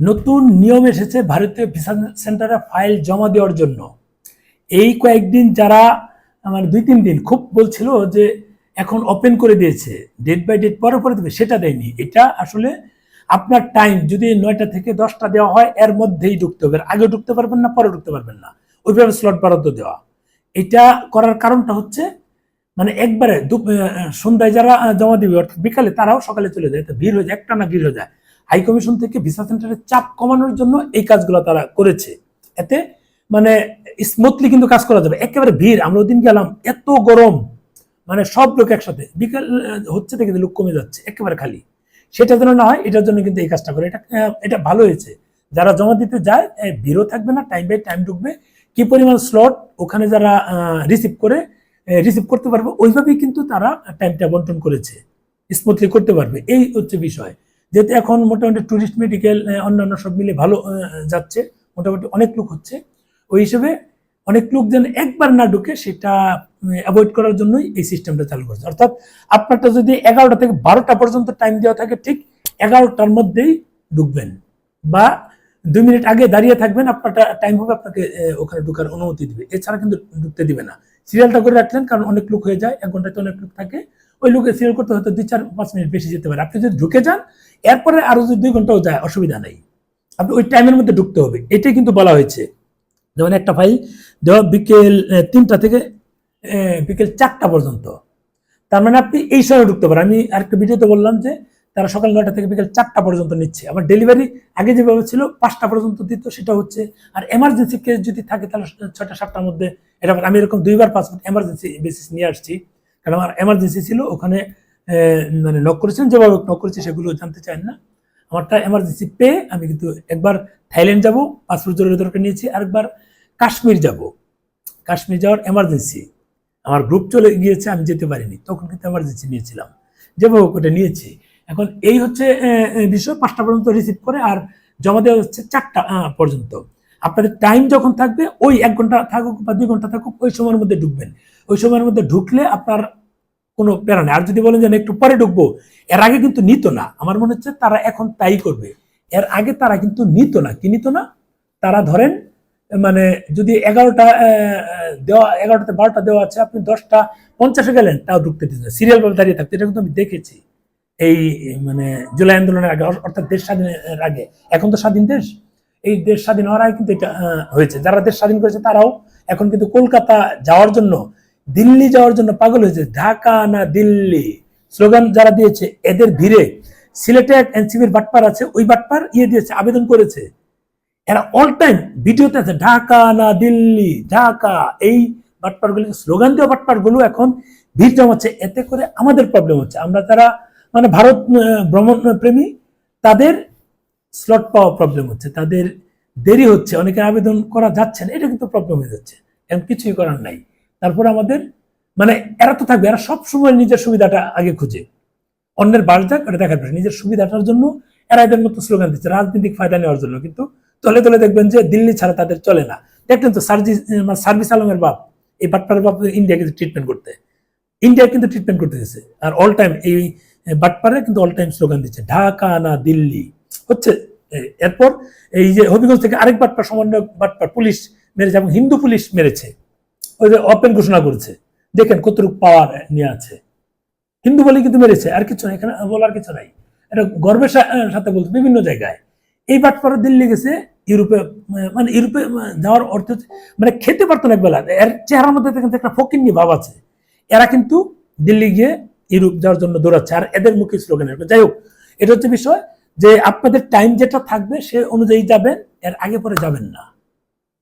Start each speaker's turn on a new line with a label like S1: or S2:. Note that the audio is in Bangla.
S1: নতুন নিয়ম এসেছে ভারতীয় ভিসা সেন্টারে ফাইল জমা দেওয়ার জন্য। এই কয়েকদিন যারা মানে 2-3 দিন খুব বলছিল যে এখন ওপেন করে দিয়েছে, ডেট বাই ডেট পরে পরে দেবে, সেটা দেয়নি। এটা আসলে আপনার টাইম যদি 9টা থেকে 10টা দেওয়া হয় এর মধ্যেই ঢুকতে হবে, আগে ঢুকতে পারবেন না, পরে ঢুকতে পারবেন না, ওইভাবে স্লট বরাদ্দ দেওয়া। এটা করার কারণটা হচ্ছে মানে একবারে সন্ধ্যায় যারা জমা দিবে অর্থাৎ বিকালে, তারাও সকালে চলে যায়, ভিড় হয়ে যায়, একটানা ভিড় হয়ে যায়। হাই কমিশন থেকে ভিসা সেন্টারের চাপ কমানোর জন্য এই কাজগুলো তারা করেছে। এতে মানে স্মুথলি কিন্তু কাজ করা যাবে। একেবারে ভিড়, আমরা ওদিন গেলাম, এত গরম, মানে সব লোক একসাথে, বিকাল হচ্ছে থেকে লোক কমে যাচ্ছে, একেবারে খালি। সেটা যেন না হয়, এটার জন্য কিন্তু এই কাজটা করে। এটা ভালো হয়েছে। যারা জমা দিতে যায় ভিড়ও থাকবে না, টাইম বাই টাইম ঢুকবে, কি পরিমাণ স্লট ওখানে যারা রিসিভ করতে পারবে, ওইভাবেই কিন্তু তারা টাইমটা বন্টন করেছে, স্মুথলি করতে পারবে। এই হচ্ছে বিষয়। যেহেতু এখন মোটামুটি টুরিস্ট মেডিকেল অন্যান্য সব মিলে ভালো যাচ্ছে, মোটামুটি অনেক লোক হচ্ছে, ওই হিসেবে অনেক লোক যেন একবার না ঢুকে সেটা অ্যাভয়েড করার জন্যই এই সিস্টেমটা চালু করছে। অর্থাৎ আপনারটা যদি 11টা থেকে 12টা পর্যন্ত টাইম দেওয়া থাকে, ঠিক 11টার মধ্যেই ঢুকবেন, বা 2 মিনিট আগে দাঁড়িয়ে থাকবেন, আপনারটা টাইম হবে, আপনাকে ওখানে ঢুকার অনুমতি দিবে, এছাড়া কিন্তু ঢুকতে দিবে না। সিরিয়ালটা করে রাখলেন, কারণ অনেক লোক হয়ে যায়, 1 ঘন্টাতে অনেক লোক থাকে, ওই লোকে সিরিয়াল করতে হয়তো 2-4-5 মিনিট বেশি যেতে পারে। আপনি যদি ঢুকে যান, এরপরে আরো যদি 2 ঘন্টাও যায়, অসুবিধা নেই, আপনি ওই টাইমের মধ্যে ঢুকতে হবে, এটাই কিন্তু বলা হয়েছে। যেমন একটা ফাইল দেওয়া বিকেল 3টা থেকে বিকেল 4টা পর্যন্ত, তার মানে আপনি এই সময় ঢুকতে পারেন। আমি আরেকটা ভিডিওতে বললাম যে তারা সকাল 9টা থেকে বিকেল 4টা পর্যন্ত নিচ্ছে। আবার ডেলিভারি আগে যেভাবে ছিল 5টা পর্যন্ত দিত, সেটা হচ্ছে। আর এমার্জেন্সি কেস যদি থাকে তাহলে 6টা-7টার মধ্যে। এটা আমি এরকম 2বার পাসপোর্ট এমার্জেন্সি বেসিস নিয়ে আসছি, কারণ আমার এমার্জেন্সি ছিল। ওখানে মানে নক করেছেন, যেভাবে নক করেছি সেগুলো জানতে চান না। আমারটা এমার্জেন্সি পেয়ে আমি কিন্তু একবার থাইল্যান্ড যাব, পাসপোর্ট জরুরি দরকার নিয়েছি, আরেকবার কাশ্মীর যাব। কাশ্মীর যাওয়ার এমার্জেন্সি, আমার গ্রুপ চলে গিয়েছে, আমি যেতে পারিনি, তখন কিন্তু এমার্জেন্সি নিয়েছিলাম, যেভাবে ওটা নিয়েছি। এখন এই হচ্ছে বিষয়, 5টা পর্যন্ত রিসিভ করে, আর জমা দেওয়া হচ্ছে 4টা পর্যন্ত। আপনাদের টাইম যখন থাকবে, ওই 1 ঘন্টা থাকুক বা 2 ঘন্টা থাকুক, ওই সময়ের মধ্যে ঢুকবেন। ওই সময়ের মধ্যে ঢুকলে আপনার কোনো প্যারা নেই। আর যদি বলেন যে একটু পরে ঢুকবো, এর আগে কিন্তু নিত না। আমার মনে হচ্ছে তারা এখন তাই করবে। এর আগে তারা কিন্তু নিত না। কি নিত না? তারা ধরেন মানে যদি 11টা দেওয়া, 11টাতে 12টা দেওয়া আছে, আপনি 10টা 50-এ গেলেন, তাও ঢুকতে দিত না, সিরিয়াল ভাবে দাঁড়িয়ে থাকতে। এটা কিন্তু আমি দেখেছি এই মানে জুলাই আন্দোলনের আগে, অর্থাৎ দেশ স্বাধীনের আগে। এখন তো স্বাধীন দেশ, এই দেশ স্বাধীন হওয়ার আগে কিন্তু এটা হয়েছে। যারা দেশ স্বাধীন করেছে তারাও এখন কিন্তু কলকাতা যাওয়ার জন্য, দিল্লি যাওয়ার জন্য পাগল হয়েছে। ঢাকা না দিল্লি স্লোগান যারা দিয়েছে, এদের ভিড়ে সিলেটে এক এনসিবির বাটপার আছে, ওই বাটপার দিয়েছে, আবেদন করেছে। এরা অল টাইম ভিডিওতে আছে, ঢাকা না দিল্লি, ঢাকা। এই বাটপারগুলো, স্লোগান দেওয়া বাটপারগুলো এখন ভিড় জমাচ্ছে। এতে করে আমাদের প্রবলেম হচ্ছে। আমরা যারা মানে ভারত ভ্রমণ প্রেমী, তাদের স্লট পাওয়া প্রবলেম হচ্ছে, তাদের দেরি হচ্ছে, অনেকে আবেদন করা যাচ্ছে না, এটা কিন্তু প্রবলেম হয়ে যাচ্ছে। এখন কিছুই করার নাই। তারপরে আমাদের মানে এরা তো থাকবে, এরা সবসময় নিজের সুবিধাটা আগে খুঁজে, অন্যের বাস যাক এটা দেখার পরে নিজের সুবিধাটার জন্য এরা এদের মতো স্লোগান দিচ্ছে, রাজনৈতিক ফায়দা নেওয়ার জন্য। কিন্তু তলে তলে দেখবেন যে দিল্লি ছাড়া তাদের চলে না। দেখলেন তো সার্ভিস আলমের বাপ, এই বাটপারের বাপ ইন্ডিয়া কিন্তু ট্রিটমেন্ট করতে, ইন্ডিয়া কিন্তু ট্রিটমেন্ট করতে গেছে। আর অল টাইম এই বাটপারে কিন্তু অল টাইম স্লোগান দিচ্ছে, ঢাকা না দিল্লি হচ্ছে। এরপর এই যে হবিগঞ্জ থেকে আরেক বাটপার, সমন্বয় বাটপার, পুলিশ মেরেছে, এবং হিন্দু পুলিশ মেরেছে, ওই যে ওপেন ঘোষণা করেছে। দেখেন কতটুকু পাওয়ার নিয়ে আছে, হিন্দু বলে কিন্তু মেরেছে, আর কিছু নাই, এখানে বলার কিছু নাই। এটা গর্বের সাথে বলতে বিভিন্ন জায়গায়। এই বাটপাড়া দিল্লি গেছে, ইউরোপে, মানে ইউরোপে যাওয়ার অর্থ মানে খেতে পারতো না একবেলা। এর চেহারার মধ্যে কিন্তু একটা ফকিন্নি ভাব আছে। এরা কিন্তু দিল্লি গিয়ে ইউরোপ যাওয়ার জন্য দৌড়াচ্ছে, আর এদের মুখে স্লোগান। যাই হোক, এটা হচ্ছে বিষয় যে আপনাদের টাইম যেটা থাকবে সে অনুযায়ী যাবেন, এর আগে পরে যাবেন না।